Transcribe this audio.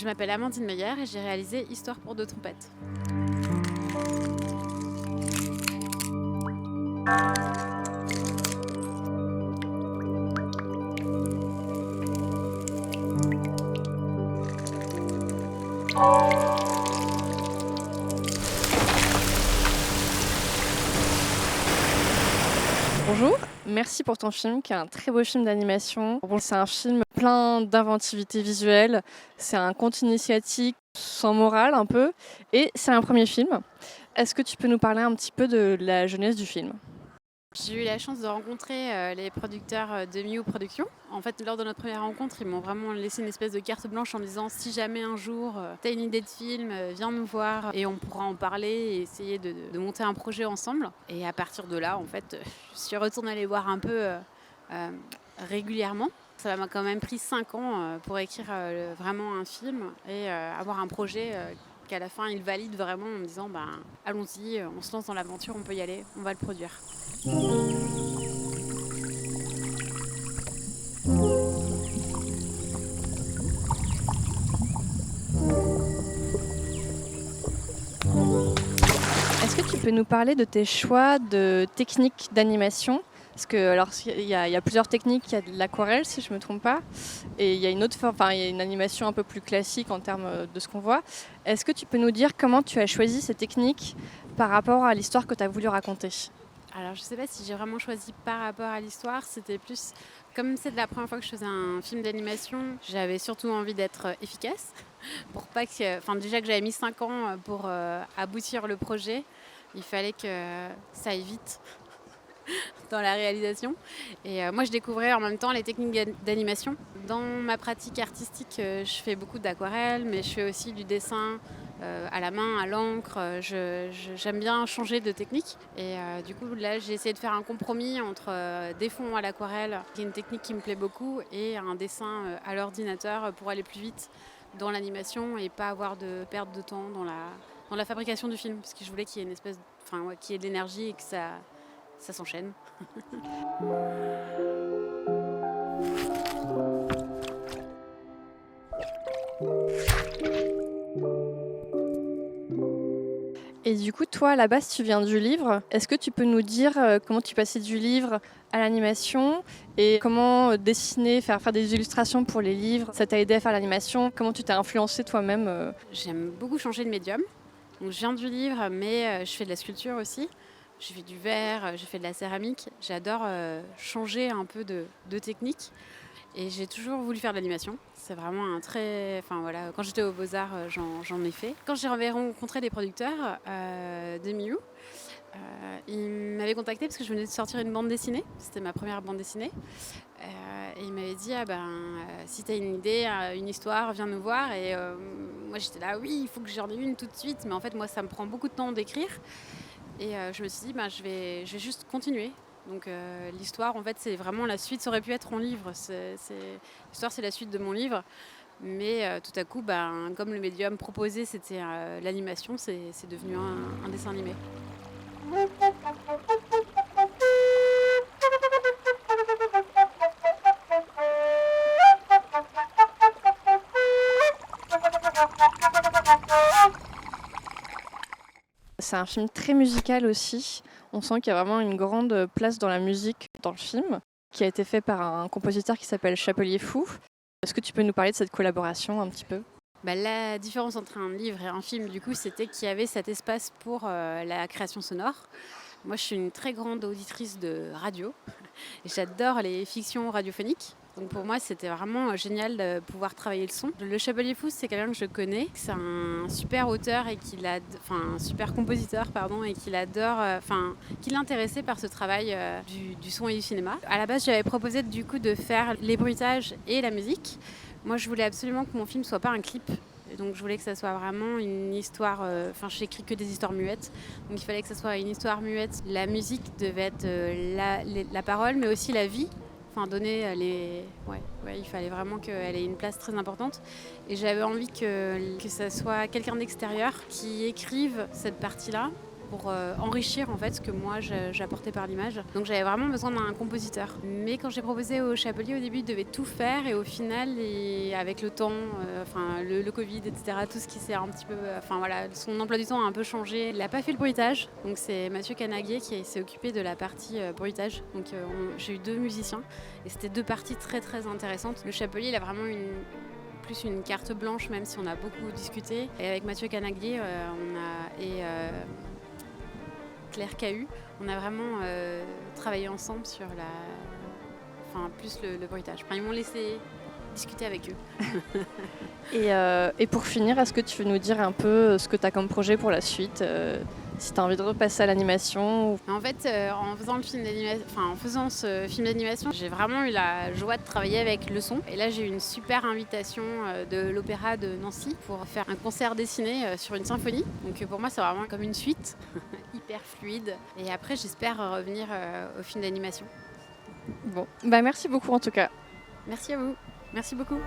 Je m'appelle Amandine Meyer et j'ai réalisé Histoire pour deux trompettes. Bonjour, merci pour ton film qui est un très beau film d'animation. Bon, c'est un film plein d'inventivité visuelle, c'est un conte initiatique sans morale un peu, et c'est un premier film. Est-ce que tu peux nous parler un petit peu de la jeunesse du film? J'ai eu la chance de rencontrer les producteurs de Miu Productions. En fait, lors de notre première rencontre, ils m'ont vraiment laissé une espèce de carte blanche en me disant si jamais un jour tu as une idée de film, viens nous voir et on pourra en parler et essayer de monter un projet ensemble. Et à partir de là, en fait, je suis retournée les voir un peu régulièrement. Ça m'a quand même pris 5 ans pour écrire vraiment un film et avoir un projet qu'à la fin ils valident vraiment en me disant allons-y, on se lance dans l'aventure, on peut y aller, on va le produire. Est-ce que tu peux nous parler de tes choix de techniques d'animation? Parce que alors il y a plusieurs techniques, il y a de l'aquarelle si je ne me trompe pas, et il y a une autre forme, enfin il y a une animation un peu plus classique en termes de ce qu'on voit. Est-ce que tu peux nous dire comment tu as choisi ces techniques par rapport à l'histoire que tu as voulu raconter? Alors je sais pas si j'ai vraiment choisi par rapport à l'histoire, c'était plus comme c'est la première fois que je faisais un film d'animation, j'avais surtout envie d'être efficace pour pas que, enfin déjà que j'avais mis 5 ans pour aboutir le projet, il fallait que ça aille vite dans la réalisation. Et moi, je découvrais en même temps les techniques d'animation. Dans ma pratique artistique, je fais beaucoup d'aquarelle, mais je fais aussi du dessin à la main, à l'encre. J'aime bien changer de technique. Et du coup, là, j'ai essayé de faire un compromis entre des fonds à l'aquarelle, qui est une technique qui me plaît beaucoup, et un dessin à l'ordinateur pour aller plus vite dans l'animation et pas avoir de perte de temps dans la fabrication du film. Parce que je voulais qu'il y ait une espèce, enfin, ouais, qu'il y ait de l'énergie et que ça s'enchaîne. Et du coup, toi, à la base, tu viens du livre. Est-ce que tu peux nous dire comment tu passais du livre à l'animation et comment dessiner, faire des illustrations pour les livres? Ça t'a aidé à faire l'animation? Comment tu t'es influencé toi-même? J'aime beaucoup changer de médium. Donc, je viens du livre, mais je fais de la sculpture aussi. Je fais du verre, je fais de la céramique. J'adore changer un peu de technique. Et j'ai toujours voulu faire de l'animation. C'est vraiment un très... Enfin voilà, quand j'étais aux Beaux-Arts, j'en ai fait. Quand j'ai rencontré les producteurs de Miu, ils m'avaient contacté parce que je venais de sortir une bande dessinée. C'était ma première bande dessinée. Et ils m'avaient dit, si tu as une idée, une histoire, viens nous voir. Et moi j'étais là, oui, il faut que j'en ai une tout de suite. Mais en fait, moi, ça me prend beaucoup de temps d'écrire. Et je me suis dit, je vais juste continuer. Donc l'histoire, en fait, c'est vraiment la suite. Ça aurait pu être en livre. L'histoire, c'est la suite de mon livre. Mais tout à coup, comme le médium proposé, c'était l'animation, c'est devenu un dessin animé. C'est un film très musical aussi. On sent qu'il y a vraiment une grande place dans la musique dans le film, qui a été fait par un compositeur qui s'appelle Chapelier Fou. Est-ce que tu peux nous parler de cette collaboration un petit peu? La différence entre un livre et un film, du coup, c'était qu'il y avait cet espace pour la création sonore. Moi, je suis une très grande auditrice de radio. J'adore les fictions radiophoniques. Donc pour moi, c'était vraiment génial de pouvoir travailler le son. Le Chapelier Fou, c'est quelqu'un que je connais. C'est un super auteur et un super compositeur, pardon, et qu'il adore, qu'il est intéressé par ce travail du son et du cinéma. À la base, j'avais proposé du coup de faire les bruitages et la musique. Moi, je voulais absolument que mon film soit pas un clip. Et donc je voulais que ça soit vraiment une histoire, j'écris que des histoires muettes, donc il fallait que ça soit une histoire muette. La musique devait être la parole, mais aussi la vie, donner il fallait vraiment qu'elle ait une place très importante. Et j'avais envie que ça soit quelqu'un d'extérieur qui écrive cette partie-là pour enrichir en fait ce que moi j'apportais par l'image. Donc j'avais vraiment besoin d'un compositeur. Mais quand j'ai proposé au Chapelier, au début, il devait tout faire et au final, avec le temps, le Covid, etc., tout ce qui s'est un petit peu, son emploi du temps a un peu changé. Il n'a pas fait le bruitage, donc c'est Mathieu Canaguier qui s'est occupé de la partie bruitage. Donc j'ai eu 2 musiciens et c'était 2 parties très très intéressantes. Le Chapelier, il a vraiment plus une carte blanche, même si on a beaucoup discuté. Et avec Mathieu Canaguier Claire Cahu, on a vraiment travaillé ensemble sur plus le bruitage. Enfin, ils m'ont laissé discuter avec eux. Et pour finir, est-ce que tu veux nous dire un peu ce que tu as comme projet pour la suite, si tu as envie de repasser à l'animation? En fait, en faisant ce film d'animation, j'ai vraiment eu la joie de travailler avec le son. Et là, j'ai eu une super invitation de l'Opéra de Nancy pour faire un concert dessiné sur une symphonie. Donc pour moi, c'est vraiment comme une suite, hyper fluide. Et après, j'espère revenir au film d'animation. Bon, bah merci beaucoup en tout cas. Merci à vous. Merci beaucoup.